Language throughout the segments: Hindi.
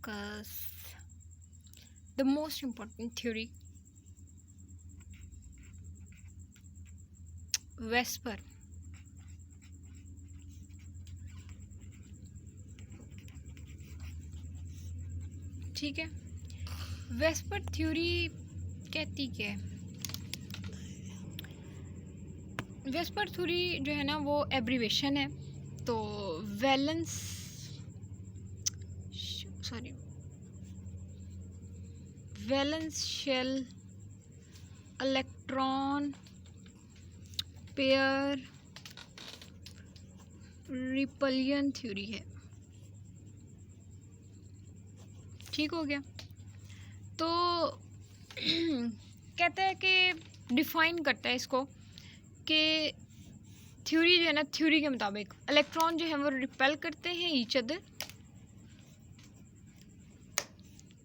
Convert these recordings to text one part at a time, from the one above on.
discuss the most important theory, Vesper. ठीक है, वेस्पर थ्योरी कहती क्या है? वेस्पर थ्योरी जो है ना वो एब्रीवेशन है। तो valence shell electron pair repulsion theory है। ठीक हो गया। तो कहते हैं कि डिफाइन करता है इसको कि थ्योरी जो है ना, थ्योरी के मुताबिक इलेक्ट्रॉन जो है वो रिपेल करते हैं each other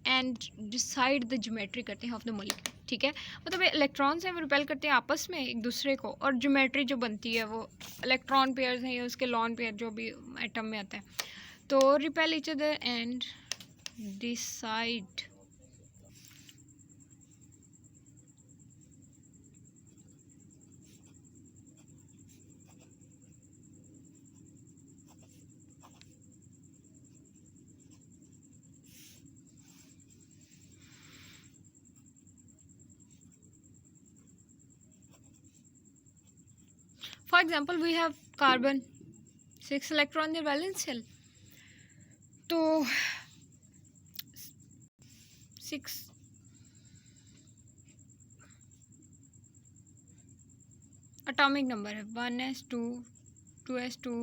and decide the geometry करते हैं ऑफ द मॉलिक्यूल। ठीक है, मतलब इलेक्ट्रॉन्स हैं वो रिपेल करते हैं आपस में एक दूसरे को, और ज्योमेट्री जो बनती है वो इलेक्ट्रॉन पेयर्स हैं या उसके लॉन पेयर जो भी एटम में आता है, तो repel each other and decide For example, we have carbon 6 electron in the valence shell. तो 6 एटॉमिक नंबर है, 1s2 2s2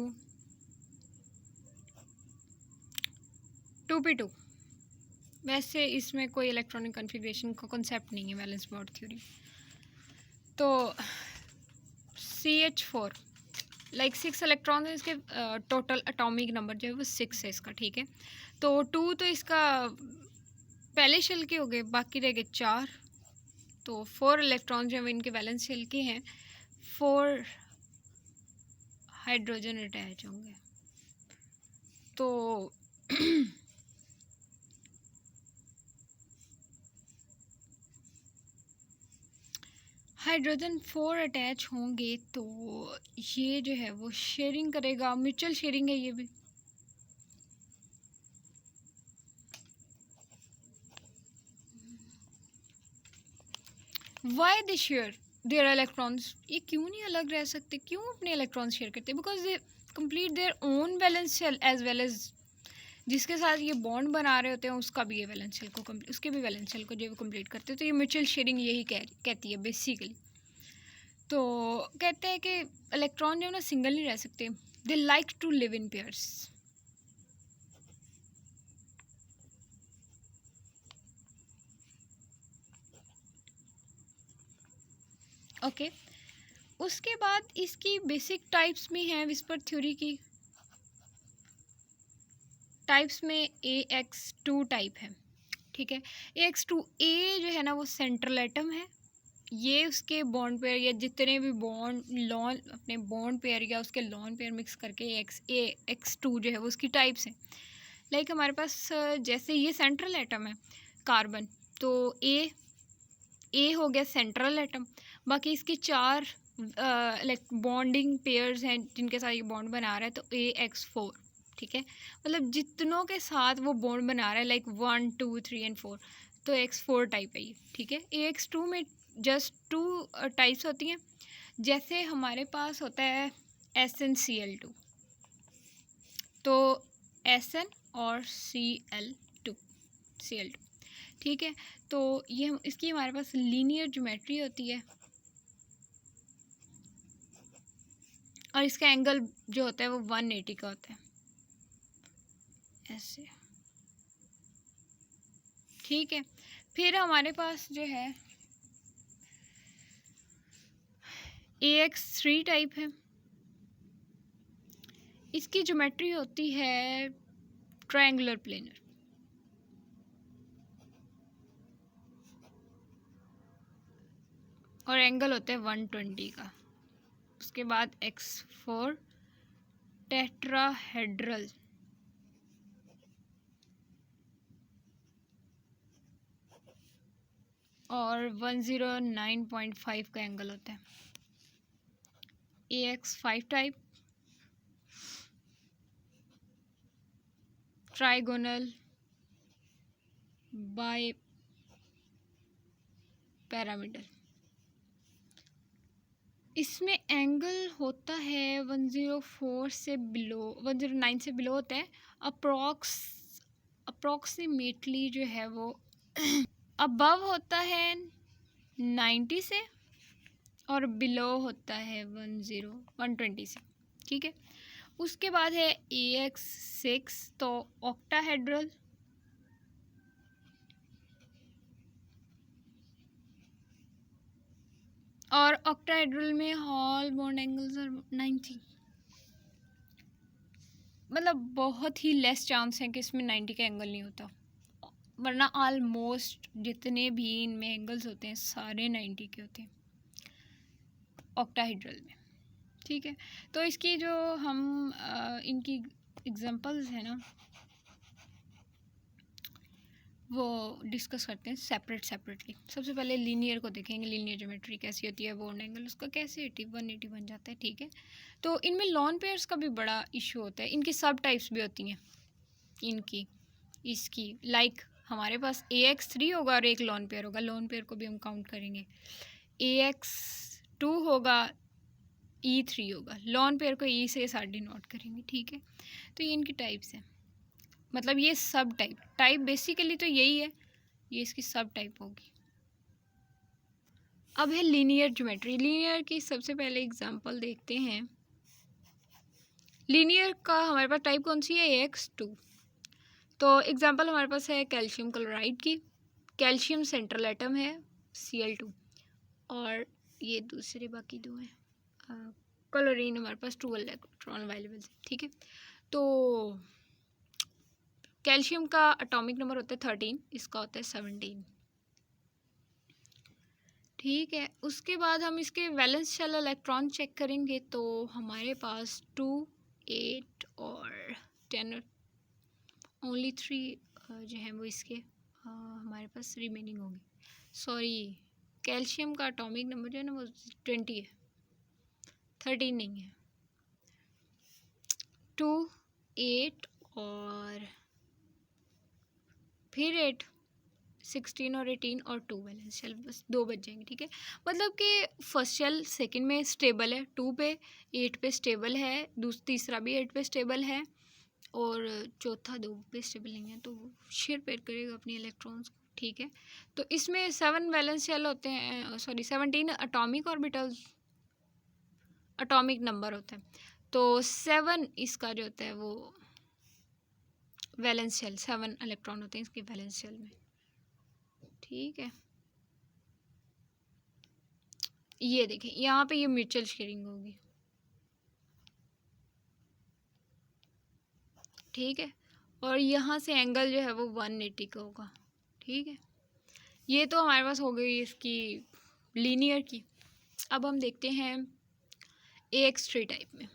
2p2। वैसे इसमें कोई इलेक्ट्रॉनिक कन्फिग्रेशन का कॉन्सेप्ट नहीं है वैलेंस बॉन्ड थ्योरी। तो CH4 लाइक 6 इलेक्ट्रॉन है, इसके टोटल एटॉमिक नंबर जो है वो 6 है इसका। ठीक है, तो 2 तो इसका पहले शेल के हो गए, बाकी रह गए 4। तो 4 इलेक्ट्रॉन जो है वो इनके वैलेंस शेल के हैं, 4 हाइड्रोजन अटैच होंगे। तो हाइड्रोजन 4 अटैच होंगे तो ये जो है वो शेयरिंग करेगा, म्यूचुअल शेयरिंग है ये भी। Why they share their electrons? ये क्यों नहीं अलग रह सकते, क्यों अपने इलेक्ट्रॉन शेयर करते? Because they complete their own valence shell as well as जिसके साथ ये बॉन्ड बना रहे होते हैं उसका भी ये वैलेंस शेल को उसके भी वैलेंस शेल को जो वो कंप्लीट करते हैं। तो ये म्यूचुअल शेयरिंग यही कहती है बेसिकली। तो कहते हैं कि इलेक्ट्रॉन जो है ना सिंगल नहीं रह सकते, they like to live in pairs. Okay, उसके बाद इसकी बेसिक टाइप्स में हैं विस्पर थ्योरी की। टाइप्स में AX2 टाइप है। ठीक है, AX2A जो है ना वो सेंट्रल एटम है। ये उसके बॉन्ड पेयर या जितने भी बॉन्ड लॉन अपने बॉन्ड पेयर या उसके लॉन पेयर मिक्स करके AX2 जो है वो उसकी टाइप्स हैं। लाइक हमारे पास जैसे ये सेंट्रल एटम है कार्बन, तो ए हो गया सेंट्रल एटम। बाकी इसके 4 बॉन्डिंग पेयर्स हैं जिनके साथ ये बॉन्ड बना रहा है, तो AX4। ठीक है, मतलब जितनों के साथ वो बॉन्ड बना रहा है लाइक 1 2 3 एंड 4, तो AX4 टाइप है ये। ठीक है, AX2 में जस्ट 2 टाइप्स होती हैं। जैसे हमारे पास होता है SnCl2, तो Sn और Cl2। ठीक है, तो ये इसकी हमारे पास लीनियर ज्योमेट्री होती है और इसका एंगल जो होता है वो 180 का होता है ऐसे। ठीक है, फिर हमारे पास जो है AX3 टाइप है। इसकी ज्योमेट्री होती है ट्रायंगुलर प्लेनर और एंगल होता है 120 का। उसके बाद X4 टेट्राहेड्रल और 109.5 का एंगल होता है। AX5 type, trigonal bipyramidal. इसमें एंगल होता है 104 से बिलो, 109 से बिलो होता है। अप्रॉक्सीमेटली जो है वो अबव होता है 90 से, और बिलो होता है 120 से, ठीक है। उसके बाद है AX6, तो ऑक्टाहेड्रल, और ऑक्टाहेड्रल में हॉल बॉन्ड एंगल्स और 90, मतलब बहुत ही लेस चांस है कि इसमें 90 का एंगल नहीं होता, वरना ऑलमोस्ट जितने भी इनमें एंगल्स होते हैं सारे 90 के होते हैं ऑक्टाहेड्रल में, ठीक है। तो इसकी जो हम इनकी एग्जांपल्स हैं ना वो डिस्कस करते हैं सेपरेटली। सबसे पहले लीनियर को देखेंगे, लीनियर ज्योमेट्री कैसी होती है, बॉन्ड एंगल उसका कैसे 180 बन जाता है, ठीक है। तो इनमें लॉन पेयर्स का भी बड़ा इशू होता है, इनकी सब टाइप्स भी होती हैं इनकी, इसकी लाइक हमारे पास AX3 होगा और एक लॉन पेयर होगा, लॉन पेयर को भी हम काउंट करेंगे। AX2 होगा, E3 होगा, लॉन पेयर को E से साथ डिनोट करेंगे, ठीक है। तो ये इनकी टाइप्स हैं, मतलब ये सब टाइप बेसिकली तो यही है, ये इसकी सब टाइप होगी। अब है लीनियर ज्योमेट्री। लीनियर की सबसे पहले एग्जांपल देखते हैं। लीनियर का हमारे पास टाइप कौन सी है, AX2। तो एग्जांपल हमारे पास है कैल्शियम क्लोराइड की, कैल्शियम सेंट्रल एटम है Cl2, और ये दूसरे बाकी दो हैं। क्लोरीन हमारे पास 2 इलेक्ट्रॉन अवेलेबल है, ठीक है। तो कैल्शियम का एटॉमिक नंबर होता है 13, इसका होता है 17, ठीक है। उसके बाद हम इसके वैलेंस शेल इलेक्ट्रॉन चेक करेंगे, तो हमारे पास 2, 8 और 10, ओनली 3 जो है वो इसके हमारे पास रिमेनिंग होंगे। सॉरी, कैल्शियम का एटॉमिक नंबर जो है ना वो 20 है, 13 नहीं है। 2, 8 और फिर 8, 16 और 18 और 2 बैलेंस शेल, बस 2 बच जाएंगे, ठीक है। मतलब कि फर्स्ट शेल सेकंड में स्टेबल है 2 पे, 8 पे स्टेबल है, तीसरा भी 8 पे स्टेबल है, और चौथा 2 पे स्टेबल नहीं है, तो शेयर पेयर करेगा अपने इलेक्ट्रॉन्स को, ठीक है। तो इसमें 7 वैलेंस शेल होते हैं, sorry 17 atomic orbitals, atomic number होता है। तो 7 इसका जो होता है वो वैलेंस शेल, 7 इलेक्ट्रॉन होते हैं इसके वैलेंस शेल में, ठीक है। ये देखें यहाँ पे ये म्यूचुअल शेयरिंग होगी, ठीक है। और यहाँ से एंगल जो है वो 180 का होगा, ठीक है। ये तो हमारे पास हो गई इसकी लीनियर की। अब हम देखते हैं AX3 टाइप में,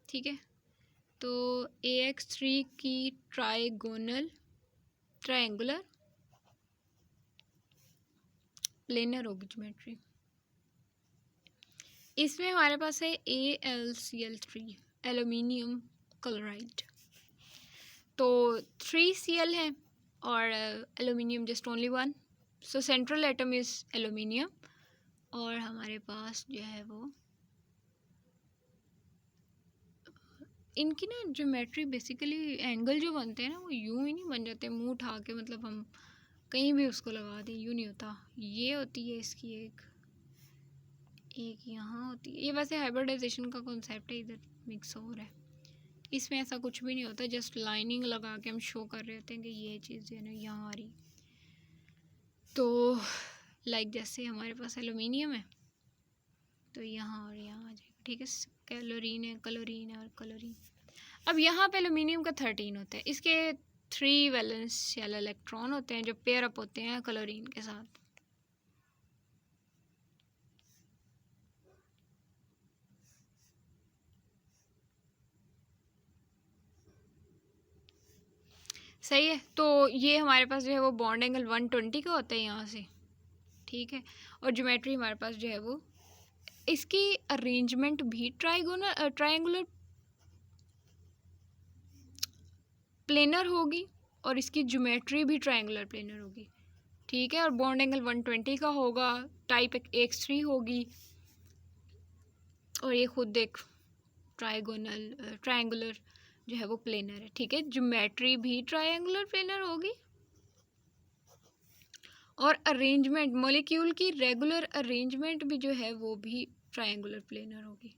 ठीक है। तो AX3 की ट्रायंगुलर प्लेनर होगी ज्योमेट्री। इसमें हमारे पास है AlCl3, एल्यूमिनियम क्लोराइड। तो 3Cl है और aluminium just only 1, so central atom is aluminium, और हमारे पास जो है वो इनकी ना ज्योमेट्री बेसिकली एंगल जो बनते हैं ना वो यूं ही नहीं बन जाते मुंह उठा के, मतलब हम कहीं भी उसको लगा दें, यूं नहीं होता। ये होती है इसकी एक यहाँ होती है, ये वैसे हाइब्रिडाइजेशन का कॉन्सेप्ट है, इधर मिक्स हो रहा है, इसमें ऐसा कुछ भी नहीं होता, जस्ट लाइनिंग लगा के हम शो कर रहे होते हैं कि ये चीज़ जो है ना यहाँ आ रही। तो लाइक जैसे हमारे पास एल्यूमिनियम है तो यहाँ और यहाँ आ जाएगा, ठीक है। क्लोरीन है और क्लोरीन। अब यहाँ पे एल्यूमिनियम का 13 होता है, इसके 3 वैलेंस शेल इलेक्ट्रॉन होते हैं जो पेयर अप होते हैं क्लोरीन के साथ। सही है। तो ये हमारे पास जो है वो बॉन्ड एंगल 120 का होता है यहाँ से, ठीक है। और ज्योमेट्री हमारे पास जो है वो, इसकी अरेंजमेंट भी ट्रायंगुलर प्लेनर होगी और इसकी ज्योमेट्री भी ट्रायंगुलर प्लेनर होगी, ठीक है। और बॉन्ड एंगल 120 का होगा, टाइप AX3 होगी, और ये खुद एक ट्रायंगुलर जो है वो प्लेनर है, ठीक है। ज्योमेट्री भी ट्रायंगुलर प्लेनर होगी और अरेंजमेंट, मॉलिक्यूल की रेगुलर अरेंजमेंट भी जो है वो भी ट्रायंगुलर प्लेनर होगी,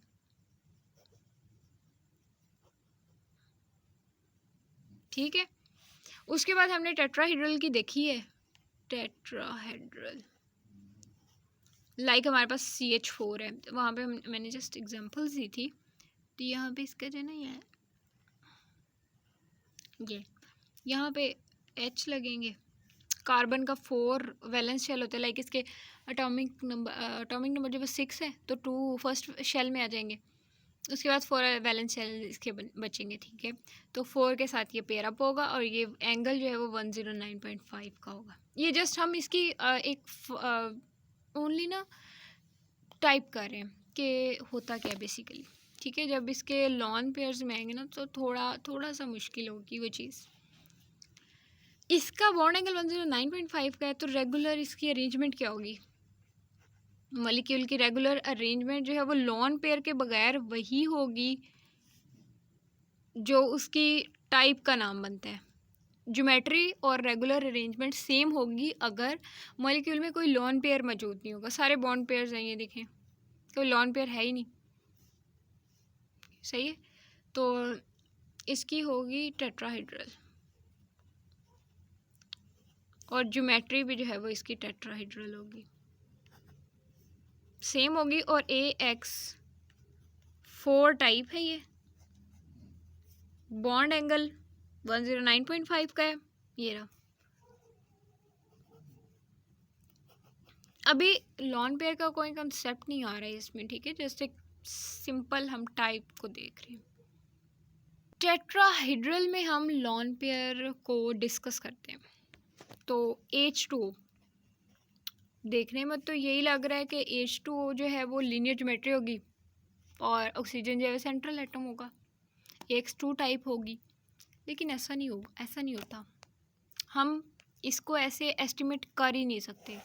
ठीक है। उसके बाद हमने टेट्राहेड्रल की देखी है। टेट्राहेड्रल लाइक हमारे पास CH4 है, वहाँ पे मैंने जस्ट एग्जांपल्स दी थी। तो यहाँ पे इसका जो है ना, ये यहाँ पे H लगेंगे, कार्बन का 4 वैलेंस शेल होता है, लाइक इसके एटॉमिक नंबर जब 6 है तो 2 फर्स्ट शेल में आ जाएंगे, उसके बाद 4 वैलेंस शेल इसके बचेंगे, ठीक है। तो 4 के साथ ये पेयर अप होगा और ये एंगल जो है वो 109.5 का होगा। ये जस्ट हम इसकी एक ओनली ना टाइप कर रहे हैं कि होता क्या बेसिकली, ठीक है। जब इसके लॉन पेयर्स में आएंगे ना तो थोड़ा सा मुश्किल होगी वो चीज़। इसका बॉन्ड एंगल 109.5 का है, तो रेगुलर इसकी अरेंजमेंट क्या होगी? मॉलिक्यूल की रेगुलर अरेंजमेंट जो है वो लॉन पेयर के बगैर वही होगी जो उसकी टाइप का नाम बनता है। ज्योमेट्री और रेगुलर अरेंजमेंट सेम होगी अगर मॉलिक्यूल में कोई लॉन पेयर मौजूद नहीं होगा। सारे बॉन्ड पेयर्स हैं, ये देखें, कोई लॉन पेयर है ही नहीं, सही है। तो इसकी होगी टेट्राहेड्रल और ज्योमेट्री भी जो है वो इसकी टेट्राहेड्रल होगी, सेम होगी। और AX4 टाइप है, ये बॉन्ड एंगल 109.5 का है, ये रहा। अभी लॉन पेयर का कोई कंसेप्ट नहीं आ रहा है इसमें, ठीक है, जैसे सिंपल हम टाइप को देख रहे हैं। टेट्राहेड्रल में हम लॉन पेयर को डिस्कस करते हैं। तो H2 देखने में तो यही लग रहा है कि H2O जो है वो लीनियर ज्योमेट्री होगी और ऑक्सीजन जो है सेंट्रल एटम होगा, AX2 टाइप होगी, लेकिन ऐसा नहीं होगा, ऐसा नहीं होता। हम इसको ऐसे एस्टिमेट कर ही नहीं सकते,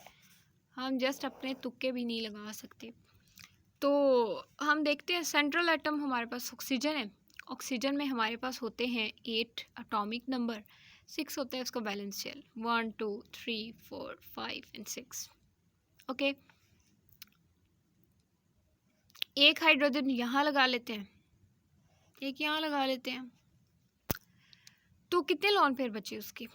हम जस्ट अपने तुक्के भी नहीं लगा सकते। तो हम देखते हैं सेंट्रल एटम हमारे पास ऑक्सीजन है, ऑक्सीजन में हमारे पास होते हैं 8 एटॉमिक नंबर, 6 होता है उसका बैलेंस शेल, 1 2 3 4 5 एंड 6, ओके। एक हाइड्रोजन यहाँ लगा लेते हैं, एक यहाँ लगा लेते हैं, तो कितने लॉन पेयर बचे उसके?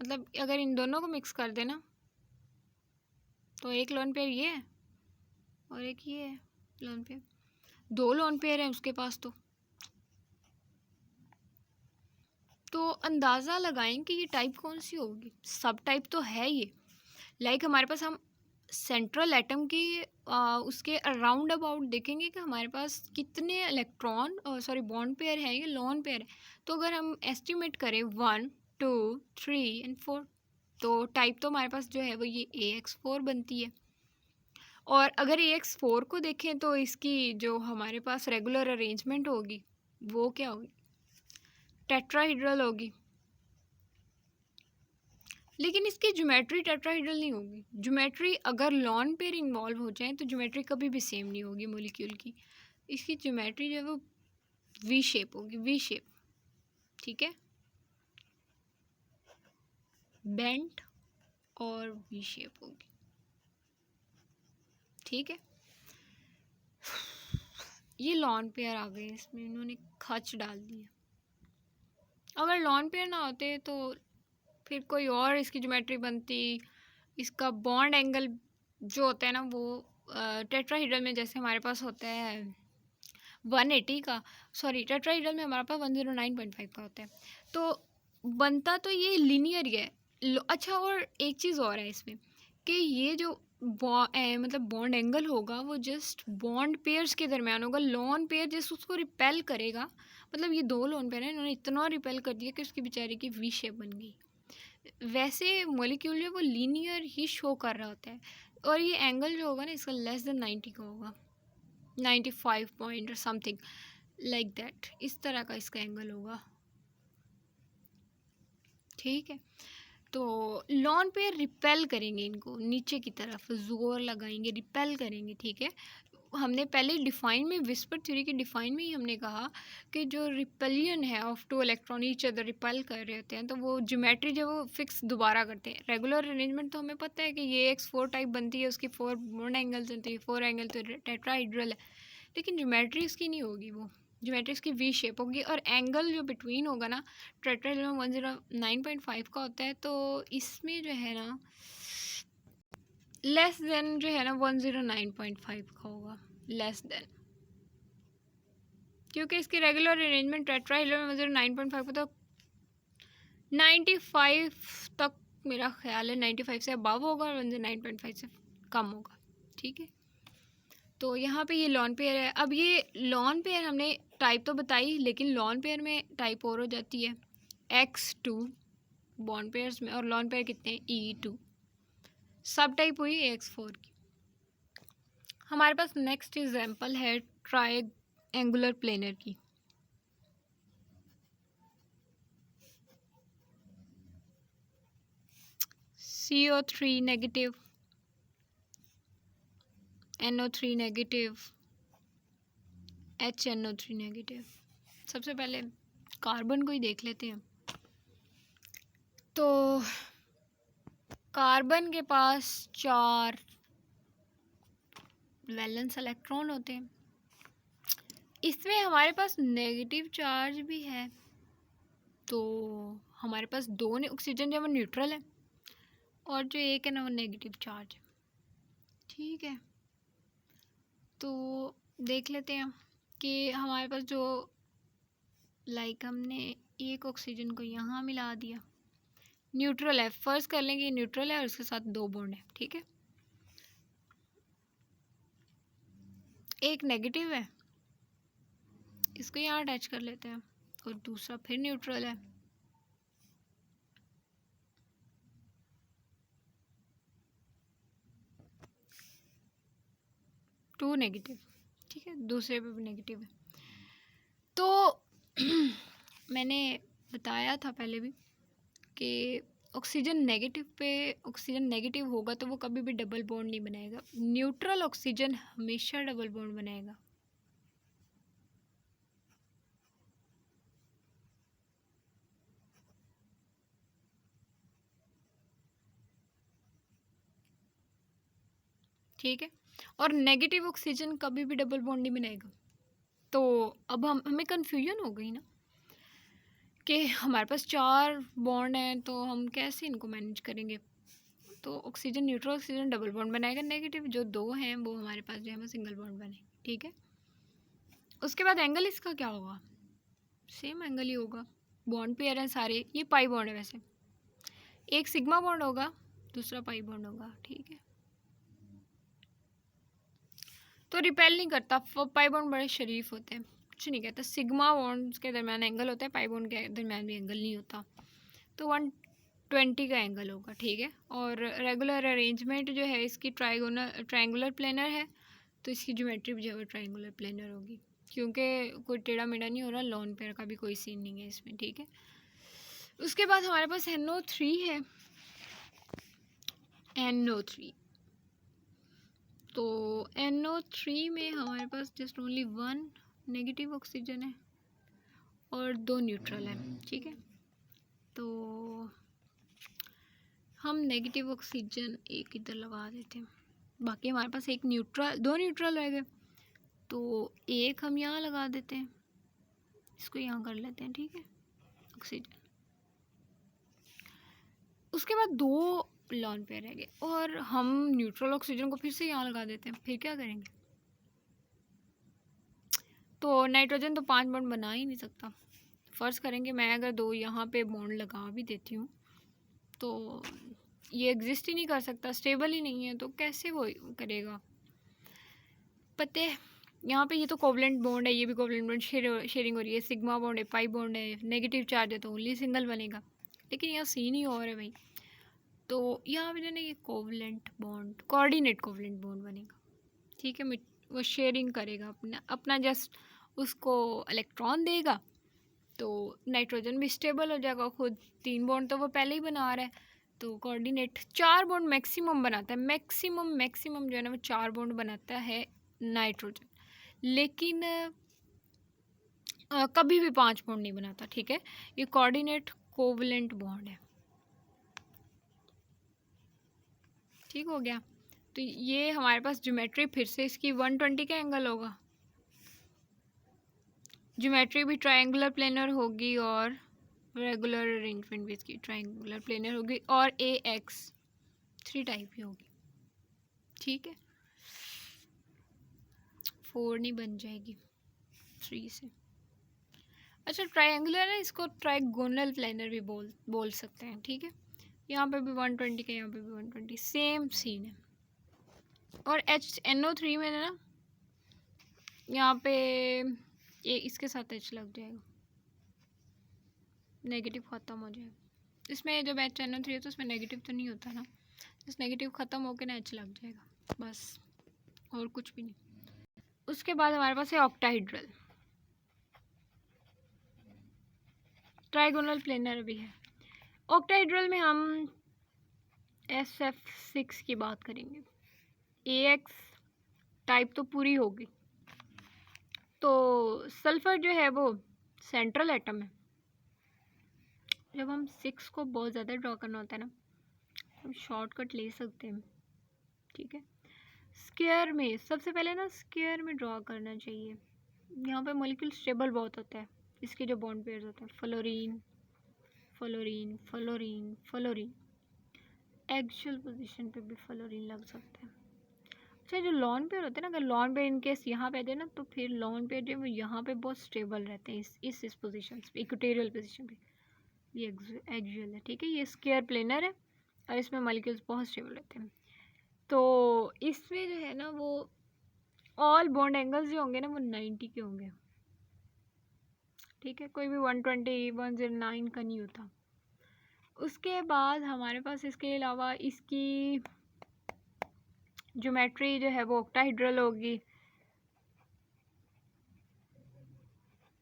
मतलब अगर इन दोनों को मिक्स कर देना तो एक लॉन पेयर ये है और एक ये है लॉन पेयर, 2 लॉन पेयर है उसके पास। तो अंदाज़ा लगाएं कि ये टाइप कौन सी होगी। सब टाइप तो है ये, लाइक हमारे पास हम सेंट्रल एटम की उसके अराउंड अबाउट देखेंगे कि हमारे पास कितने इलेक्ट्रॉन बॉन्ड पेयर है या लॉन पेयर है। तो अगर हम एस्टिमेट करें 1 2 3 एंड 4, तो टाइप तो हमारे पास जो है वो ये AX4 बनती है। और अगर AX4 को देखें तो इसकी जो हमारे पास रेगुलर अरेंजमेंट होगी वो क्या होगी? टेट्राहेड्रल होगी, लेकिन इसकी ज्योमेट्री टेट्राहेड्रल नहीं होगी। ज्योमेट्री अगर लॉन पेयर इन्वॉल्व हो जाए तो ज्योमेट्री कभी भी सेम नहीं होगी मॉलिक्यूल की। इसकी ज्योमेट्री जो है वो वी शेप होगी, वी शेप, ठीक है, बेंट और वी शेप होगी, ठीक है। ये लॉन पेयर आ गए, इसमें इन्होंने खच डाल दिया। अगर लॉन पेयर ना होते तो फिर कोई और इसकी ज्योमेट्री बनती। इसका बॉन्ड एंगल जो होता है ना वो टेट्राहेड्रल में जैसे हमारे पास होता है 180 का, टेट्राहेड्रल में हमारे पास 109.5 का होता है, तो बनता तो ये लीनियर ही है। अच्छा, और एक चीज़ और है इसमें कि ये जो मतलब बॉन्ड एंगल होगा वो जस्ट बॉन्ड पेयर्स के दरमियान होगा। लॉन पेयर जस्ट उसको रिपेल करेगा, मतलब ये दो लॉन पेयर हैं, इन्होंने इतना रिपेल कर दिया कि उसकी बेचारे की वी शेप बन गई। वैसे मॉलिक्यूल जो वो लीनियर ही शो कर रहा होता है, और ये एंगल जो होगा ना इसका लेस देन 90 का होगा, 95 पॉइंट और समथिंग लाइक दैट, इस तरह का इसका एंगल होगा। ठीक है, तो लॉन पेयर रिपेल करेंगे इनको नीचे की तरफ, जोर लगाएंगे, रिपेल करेंगे। ठीक है, हमने पहले डिफाइन में, विस्पर थ्योरी की डिफाइन में ही हमने कहा कि जो रिपेलियन है of two electron each other repel कर रहे होते हैं, तो वो ज्योमेट्री जो वो फिक्स दोबारा करते हैं। रेगुलर अरेंजमेंट तो हमें पता है कि ये X4 टाइप बनती है, उसकी 4 बॉन्ड एंगल्स होती है, 4 एंगल तो टेट्राहाइड्रल है, लेकिन ज्योमेट्री उसकी नहीं होगी, वो ज्योमेट्री उसकी वी शेप होगी। और एंगल जो बिटवीन होगा ना टेट्राहाइड्रल में 109.5 का होता है, तो इसमें जो है ना लेस देन जो है ना 109.5 का होगा, लेस देन, क्योंकि इसकी रेगुलर अरेंजमेंट टेट्राहाइड्रल में 109.5 तो 95 तक मेरा ख्याल है, 95 से अबव होगा और 109.5 से कम होगा। ठीक है, तो यहाँ पे ये लॉन पेयर है। अब ये लॉन पेयर हमने टाइप तो बताई, लेकिन लॉन पेयर में टाइप और हो जाती है, X2 बॉन्ड पेयर्स में, और लॉन पेयर कितने हैं, E2, सब टाइप हुई X4 की। हमारे पास नेक्स्ट एग्जांपल है ट्रायंगुलर प्लेनर की। CO3 negative, NO3 negative, HNO3 negative. सबसे पहले कार्बन को ही देख लेते हैं। तो कार्बन के पास 4 वैलेंस इलेक्ट्रॉन होते हैं, इसमें हमारे पास नेगेटिव चार्ज भी है, तो हमारे पास 2 ऑक्सीजन जो वो न्यूट्रल है, और जो एक है ना वो नेगेटिव चार्ज है। ठीक है, तो देख लेते हैं कि हमारे पास जो हमने एक ऑक्सीजन को यहाँ मिला दिया, न्यूट्रल है, फर्ज कर लेंगे ये न्यूट्रल है और उसके साथ 2 बॉन्ड है। ठीक है, एक नेगेटिव है, इसको यहाँ अटैच कर लेते हैं, और दूसरा फिर न्यूट्रल है, टू नेगेटिव। ठीक है, दूसरे पे भी नेगेटिव है। तो मैंने बताया था पहले भी कि ऑक्सीजन नेगेटिव होगा तो वो कभी भी डबल बॉन्ड नहीं बनाएगा, न्यूट्रल ऑक्सीजन हमेशा डबल बॉन्ड बनाएगा। ठीक है, और नेगेटिव ऑक्सीजन कभी भी डबल बॉन्ड नहीं बनाएगा। तो अब हमें कन्फ्यूजन हो गई ना कि हमारे पास 4 बॉन्ड हैं, तो हम कैसे इनको मैनेज करेंगे। तो oxygen neutral oxygen double bond बनाएगा, नेगेटिव जो 2 हैं वो हमारे पास जो है वो सिंगल बॉन्ड बने। ठीक है, उसके बाद एंगल इसका क्या होगा, सेम एंगल ही होगा, बॉन्ड पेयर हैं सारे, ये पाई बॉन्ड है वैसे, एक सिग्मा बॉन्ड होगा, दूसरा पाई बॉन्ड होगा। ठीक है, तो रिपेल नहीं करता, पाई बॉन्ड बड़े शरीफ होते हैं, कुछ नहीं कहता। सिग्मा बॉन्ड के दरमियान एंगल होता है, पाई बॉन्ड के दरमियान भी एंगल नहीं होता, तो 120 का एंगल होगा। ठीक है, और रेगुलर अरेंजमेंट जो है इसकी ट्रायंगुलर प्लेनर है, तो इसकी ज्योमेट्री भी जो है ट्रायंगुलर प्लेनर होगी, क्योंकि कोई टेढ़ा मेढ़ा नहीं हो रहा, लॉन पेयर का भी कोई सीन नहीं है इसमें। ठीक है, उसके बाद हमारे पास NO3 है, NO3, तो NO3 में हमारे पास जस्ट ओनली 1 नेगेटिव ऑक्सीजन है और 2 न्यूट्रल है। ठीक है, तो हम नेगेटिव ऑक्सीजन एक इधर लगा देते हैं, बाकी हमारे पास एक न्यूट्रल, 2 न्यूट्रल रह गए, तो एक हम यहाँ लगा देते हैं, इसको यहाँ कर लेते हैं। ठीक है, ऑक्सीजन, उसके बाद 2 लॉन पेयर रह गए, और हम न्यूट्रल ऑक्सीजन को फिर से यहाँ लगा देते हैं, फिर क्या करेंगे, तो नाइट्रोजन तो 5 बॉन्ड बना ही नहीं सकता। फ़र्ज़ करेंगे मैं अगर 2 यहाँ पे बॉन्ड लगा भी देती हूँ, तो ये एग्जिस्ट ही नहीं कर सकता, स्टेबल ही नहीं है, तो कैसे वो करेगा। पता है यहाँ पे ये तो कोवलेंट बॉन्ड है, ये भी कोवलेंट बॉन्ड शेयरिंग हो रही है, सिग्मा बॉन्ड है, पाई बॉन्ड है, नेगेटिव चार्ज है तो ओनली सिंगल बनेगा। लेकिन यहाँ सीन ही और है भाई, तो यहाँ पे जो ना ये covalent bond, coordinate covalent bond बनेगा। ठीक है, वो शेयरिंग करेगा अपना जस्ट उसको इलेक्ट्रॉन देगा, तो नाइट्रोजन भी स्टेबल हो जाएगा खुद। 3 बॉन्ड तो वो पहले ही बना रहा है, तो कोऑर्डिनेट 4 बॉन्ड मैक्सिमम बनाता है, मैक्सिमम जो है ना वो 4 बॉन्ड बनाता है नाइट्रोजन, लेकिन कभी भी 5 बॉन्ड नहीं बनाता। ठीक है, ये कोऑर्डिनेट कोवलेंट बॉन्ड है। ठीक हो गया, तो ये हमारे पास ज्योमेट्री फिर से इसकी 120 का एंगल होगा, ज्योमेट्री भी ट्रायंगुलर प्लेनर होगी और रेगुलर अरेंजमेंट भी इसकी ट्रायंगुलर प्लेनर होगी, और AX3 टाइप ही होगी। ठीक है, 4 नहीं बन जाएगी 3 से। अच्छा, ट्रायंगुलर है, इसको ट्राइगोनल प्लेनर भी बोल सकते हैं। ठीक है, यहाँ पे भी 120 का, यहाँ पे भी 120, सेम सीन है। और NO3 में ना यहाँ पे ये इसके साथ H लग जाएगा, नेगेटिव ख़त्म हो जाएगा। इसमें जब NO3 है तो इसमें नेगेटिव तो नहीं होता ना, इस नेगेटिव ख़त्म होकर ना H लग जाएगा, बस और कुछ भी नहीं। उसके बाद हमारे पास है ऑक्टाहेड्रल, ट्राइगोनल प्लेनर भी है। ऑक्टाहेड्रल में हम SF6 की बात करेंगे। AX टाइप तो पूरी होगी, तो सल्फर जो है वो सेंट्रल एटम है। जब हम 6 को बहुत ज़्यादा ड्रॉ करना होता है ना, हम शॉर्टकट ले सकते हैं। ठीक है, स्क्वायर में सबसे पहले ना स्क्वायर में ड्रॉ करना चाहिए। यहाँ पे मॉलिक्यूल स्टेबल बहुत होता है, इसके जो बॉन्ड पेयर्स होते हैं, fluorine fluorine fluorine fluorine, actual position पे भी फ्लोरीन लग सकता है। अच्छा, जो लॉन पेयर होते हैं ना, अगर लॉन पेयर इनकेस यहाँ पे आ जाए ना, तो फिर लॉन पेयर जो है वो यहाँ पे बहुत स्टेबल रहते हैं, इस पोजीशन पे, इक्वेटोरियल पोजीशन पे। ये एक्सियल है। ठीक है, ये स्क्वायर प्लेनर है और इसमें मॉलिक्यूल्स बहुत स्टेबल रहते हैं। तो इसमें जो है ना वो ऑल बॉन्ड एंगल्स जो होंगे ना वो 90 के होंगे। ठीक है, कोई भी 120 109 का नहीं होता। उसके बाद हमारे पास इसके अलावा इसकी ज्योमेट्री जो है वो ऑक्टाहेड्रल होगी,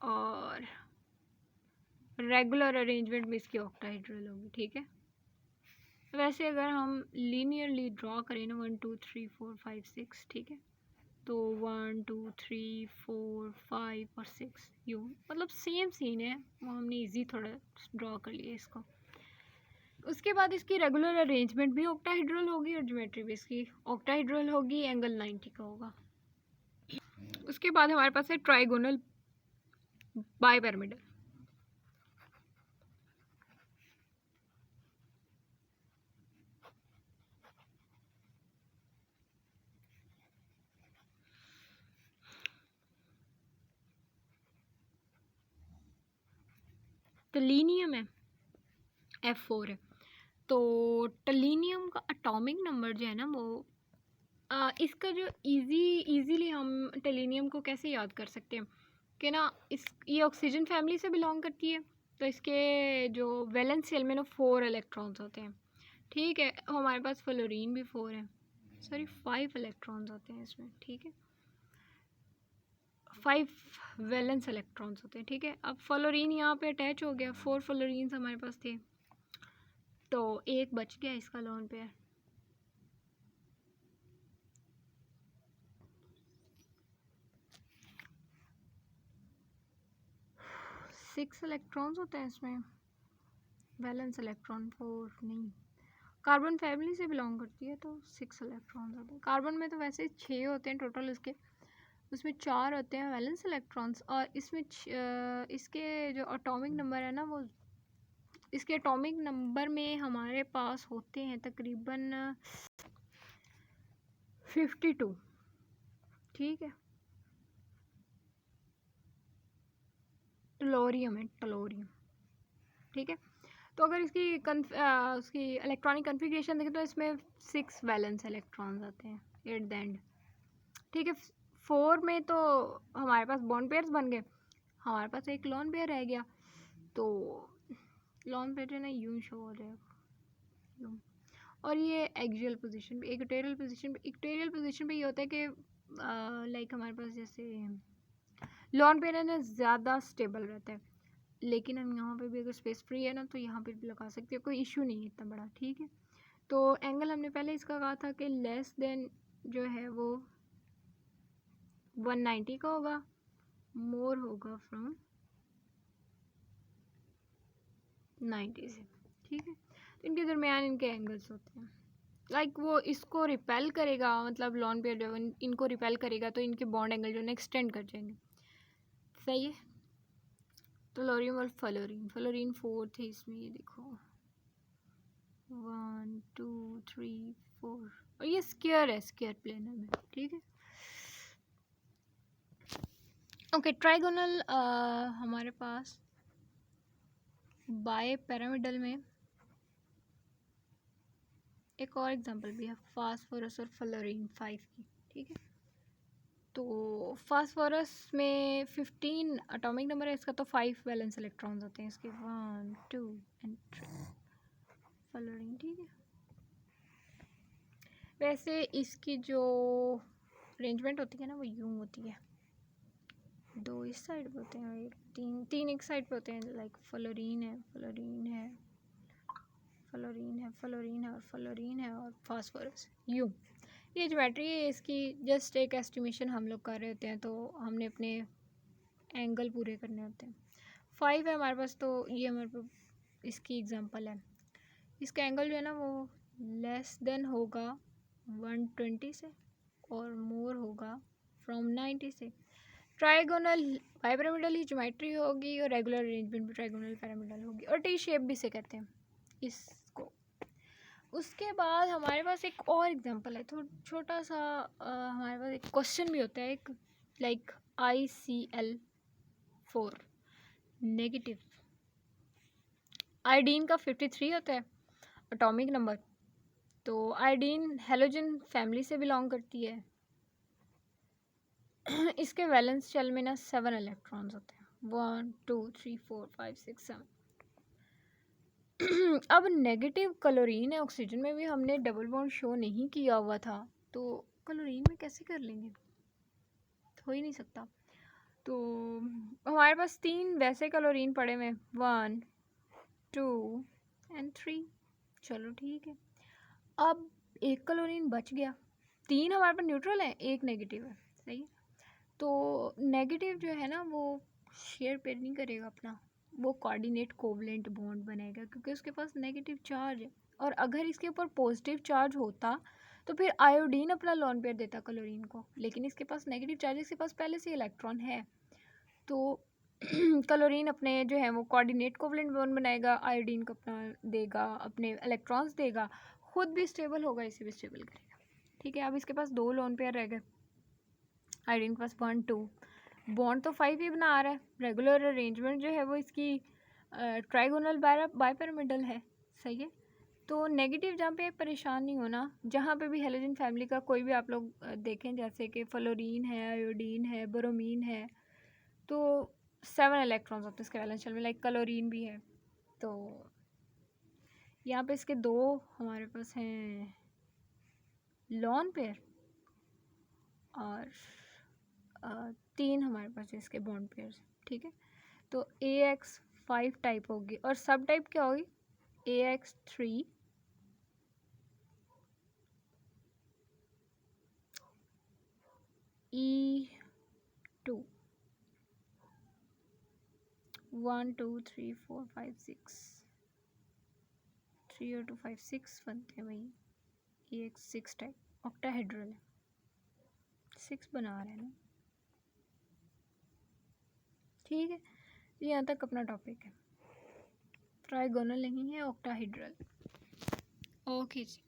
और रेगुलर अरेंजमेंट में इसकी ऑक्टाहेड्रल होगी। ठीक है, वैसे अगर हम लीनियरली ड्रॉ करें ना 1 2 3 4 5 6, ठीक है, तो 1 2 3 4 5 और 6 यूँ, मतलब सेम सीन है, वो हमने इजी थोड़ा ड्रॉ कर लिया इसको। उसके बाद इसकी रेगुलर अरेंजमेंट भी ऑक्टाहेड्रल होगी और ज्योमेट्री भी इसकी ऑक्टाहेड्रल होगी, एंगल 90 का होगा। उसके बाद हमारे पास है ट्राइगोनल बाइपिरामिडल। टलीनियम है, F4 है। तो टलीनियम का एटॉमिक नंबर जो है ना वो इसका जो इजीली हम टलीनियम को कैसे याद कर सकते हैं कि ना, ये ऑक्सीजन फैमिली से बिलोंग करती है, तो इसके जो वैलेंस शेल में ना 4 इलेक्ट्रॉन्स होते हैं। ठीक है, हमारे पास फ्लोरीन भी 4 है, सॉरी 5 इलेक्ट्रॉन्स होते हैं इसमें। ठीक है, 5 वैलेंस इलेक्ट्रॉन्स होते हैं। ठीक है, अब फ्लोरीन यहाँ पे अटैच हो गया, 4 फ्लोरीन्स हमारे पास थे, तो एक बच गया इसका लोन पेयर। सिक्स इलेक्ट्रॉन्स होते हैं इसमें, वैलेंस इलेक्ट्रॉन 4 नहीं। कार्बन फैमिली से बिलोंग करती है तो 6 इलेक्ट्रॉन्स होते हैं। कार्बन में तो वैसे 6 होते हैं टोटल इसके, उसमें 4 होते हैं वैलेंस इलेक्ट्रॉन्स, और इसमें इसके जो एटॉमिक नंबर है ना वो, इसके एटॉमिक नंबर में हमारे पास होते हैं तकरीबन 52। ठीक है, टलोरियम है, टलोरियम। ठीक है, तो अगर इसकी उसकी इलेक्ट्रॉनिक कन्फिग्रेशन देखें तो इसमें 6 वैलेंस इलेक्ट्रॉन्स आते हैं एट द एंड, ठीक है। 4 में तो हमारे पास बॉन्ड पेयर्स बन गए, हमारे पास एक लॉन पेयर रह गया, तो लॉन पेयर जो है ना यूं शो हो जाएगा यूं। और ये एक्सियल पोजीशन पे, इक्वेटोरियल पोजीशन पे ये होता है कि लाइक हमारे पास जैसे लॉन पेयर है ना ज़्यादा स्टेबल रहता है, लेकिन हम यहाँ पे भी अगर स्पेस फ्री है ना तो यहाँ पे भी लगा सकते हैं, कोई इशू नहीं है इतना बड़ा, ठीक है। तो एंगल हमने पहले इसका कहा था कि लेस देन जो है वो 190 का होगा, मोर होगा फ्रॉम 90 से, ठीक है। तो इनके दरमियान इनके एंगल्स होते हैं, लाइक वो इसको रिपेल करेगा, मतलब लॉन पेयर जो इनको रिपेल करेगा तो इनके बॉन्ड एंगल जो है एक्सटेंड कर जाएंगे, सही है। टोलोरियम और फ्लोरीन 4 थे इसमें, ये देखो 1 2 3 4, और ये स्क्वायर है, स्क्वायर प्लेनर में, ठीक है। ओके, ट्राइगोनल हमारे पास बाय पिरामिडल में एक और एग्जांपल भी है, फास्फोरस और फ्लोरीन 5 की, ठीक है। तो फास्फोरस में 15 एटॉमिक नंबर है इसका, तो 5 वैलेंस इलेक्ट्रॉन्स होते हैं इसके, 1 2 एंड 3। फ्लोरीन, ठीक है। वैसे इसकी जो अरेंजमेंट होती है ना वो यूं होती है, 2 इस साइड पे होते हैं, तीन एक साइड पे होते हैं, लाइक फ्लोरीन है और फ्लोरीन है और फास्फोरस, यूं। ये ज्योमेट्री है इसकी, जस्ट एक एस्टिमेशन हम लोग कर रहे होते हैं, तो हमने अपने एंगल पूरे करने होते हैं। 5 है हमारे पास, तो ये हमारे पास इसकी एग्जांपल है। इसका एंगल जो है ना वो लेस देन होगा 120 से और मोर होगा फ्रॉम 90 से। ट्राइगोनल बाइपिरामिडल ही ज्योमेट्री होगी और रेगुलर अरेंजमेंट भी ट्राइगोनल पिरामिडल होगी, और टी शेप भी से कहते हैं इसको। उसके बाद हमारे पास एक और एग्जांपल है, तो छोटा सा हमारे पास एक क्वेश्चन भी होता है, एक लाइक ICl4 नेगेटिव। आयोडीन का 53 होता है एटॉमिक नंबर, तो आयोडीन हेलोजन फैमिली से बिलोंग करती है। इसके वैलेंस शेल में ना 7 इलेक्ट्रॉन्स होते हैं, 1 2 3 4 5 6 7। अब नेगेटिव क्लोरीन है, ऑक्सीजन में भी हमने डबल बॉन्ड शो नहीं किया हुआ था, तो क्लोरीन में कैसे कर लेंगे, हो ही नहीं सकता। तो हमारे पास 3 वैसे क्लोरीन पड़े हुए, 1 2 एंड 3, चलो ठीक है। अब एक क्लोरीन बच गया, 3 हमारे पास न्यूट्रल है, 1 नेगेटिव है, सही है। तो नेगेटिव जो है ना वो शेयर पेयर नहीं करेगा अपना, वो कोऑर्डिनेट कोवलेंट बॉन्ड बनेगा, क्योंकि उसके पास नेगेटिव चार्ज है। और अगर इसके ऊपर पॉजिटिव चार्ज होता तो फिर आयोडीन अपना लोन पेयर देता क्लोरीन को, लेकिन इसके पास नेगेटिव चार्ज, इसके पास पहले से इलेक्ट्रॉन है, तो क्लोरीन अपने जो है वो कोऑर्डिनेट कोवलेंट बॉन्ड बनाएगा, आयोडीन को अपना देगा, अपने इलेक्ट्रॉन्स देगा, खुद भी स्टेबल होगा, इसे भी स्टेबल करेगा, ठीक है। अब इसके पास 2 लोन पेयर रह गए, आयोडीन के पास 1 2, बॉन्ड तो 5 ही बना रहा है, रेगुलर अरेंजमेंट जो है वो इसकी ट्राइगोनल बाइपिरामिडल है, सही है। तो नेगेटिव जहाँ पे परेशान नहीं होना, जहाँ पे भी हेलोजन फैमिली का कोई भी आप लोग देखें, जैसे कि फ्लोरीन है, आयोडीन है, ब्रोमीन है, तो 7 इलेक्ट्रॉन्स होते हैं इसके वैलेंस शेल में, लाइक क्लोरीन भी है। तो यहाँ पे इसके 2 हमारे पास हैं लॉन पेयर और 3 हमारे पास इसके बॉन्ड पेयर, ठीक है। तो AX 5 टाइप होगी, और सब टाइप क्या होगी, AX 3 E2 1 2 3 4 5 6 3 और 2 5 6 बनते हैं भाई, AX 6 टाइप ऑक्टाहेड्रल है, 6 बना रहे हैं ना, ठीक है। यहाँ तक अपना टॉपिक है, ट्राइगोनल नहीं है, ऑक्टाहेड्रल। ओके जी।